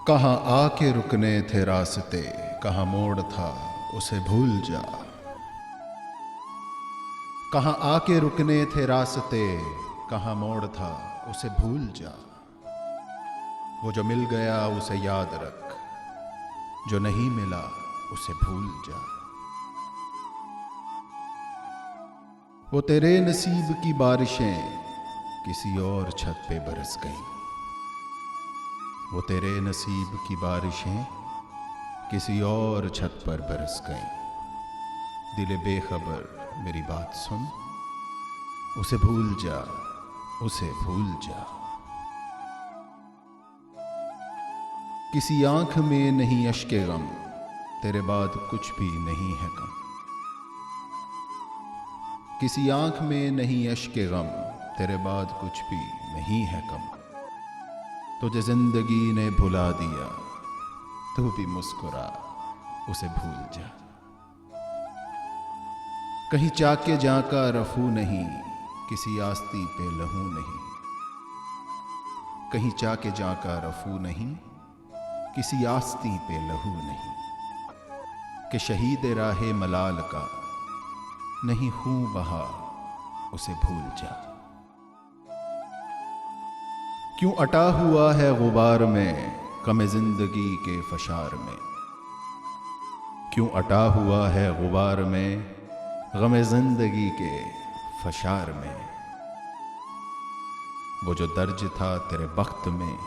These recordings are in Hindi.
कहाँ आके रुकने थे रास्ते, कहाँ मोड़ था उसे भूल जा। कहाँ आके रुकने थे रास्ते, कहाँ मोड़ था उसे भूल जा। वो जो मिल गया उसे याद रख, जो नहीं मिला उसे भूल जा। वो तेरे नसीब की बारिशें किसी और छत पे बरस गईं। वो तेरे नसीब की बारिशें किसी और छत पर बरस गईं। दिले बेखबर मेरी बात सुन, उसे भूल जा, उसे भूल जा। किसी आंख में नहीं अश्के गम, तेरे बाद कुछ भी नहीं है कम। किसी आंख में नहीं अश्के गम, तेरे बाद कुछ भी नहीं है कम। तुझे जिंदगी ने भुला दिया, तू भी मुस्कुरा, उसे भूल जा। कहीं चाके जाका रफू नहीं, किसी आस्ती पे लहू नहीं। कहीं चाके जाका रफू नहीं, किसी आस्ती पे लहू नहीं। कि शहीद राहे मलाल का नहीं खून बहा, उसे भूल जा। क्यों अटा हुआ है गुबार में गम जिंदगी के फशार में। क्यों अटा हुआ है गुबार में गम जिंदगी के फशार में। वो जो दर्ज था तेरे वक्त में,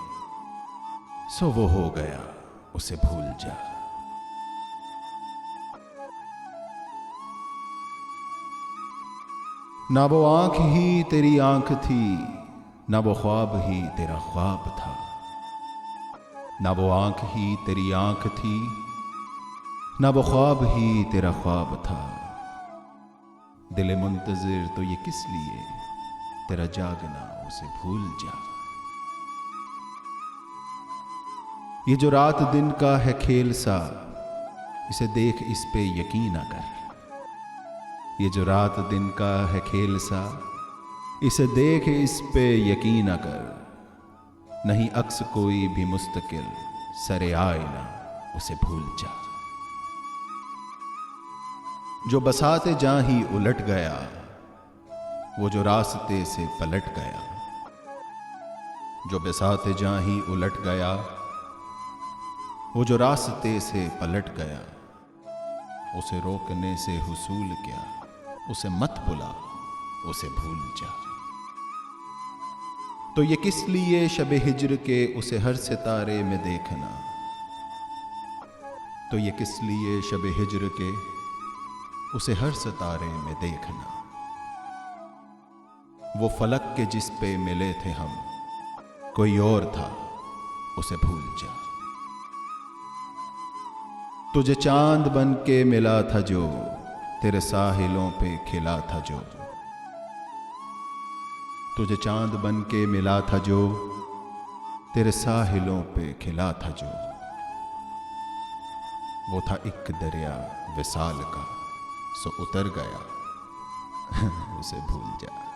सो वो हो गया, उसे भूल जा। ना वो आंख ही तेरी आंख थी, ना वो ख्वाब ही तेरा ख्वाब था। ना वो आंख ही तेरी आंख थी, ना वो ख्वाब ही तेरा ख्वाब था। दिले मुंतजिर तो ये किस लिए, तेरा जागना उसे भूल जा। ये जो रात दिन का है खेल सा, इसे देख इस पे यकीन न कर। ये जो रात दिन का है खेल सा, इसे देख इस पे यकीन न कर। नहीं अक्स कोई भी मुस्तकिल सरे आए ना, उसे भूल जा। जो बसाते जा ही उलट गया, वो जो रास्ते से पलट गया। जो बसाते जा ही उलट गया, वो जो रास्ते से पलट गया। उसे रोकने से हुसूल क्या, उसे मत बुला, उसे भूल जा। तो ये किस लिए शबे हिज्र के उसे हर सितारे में देखना। तो ये किस लिए शबे हिज्र के उसे हर सितारे में देखना। वो फलक के जिस पे मिले थे हम, कोई और था, उसे भूल जा। तुझे चांद बन के मिला था जो, तेरे साहिलों पे खिला था जो। तुझे चांद बन के मिला था जो, तेरे साहिलों पे खिला था जो। वो था एक दरिया विसाल का, सो उतर गया, उसे भूल जा।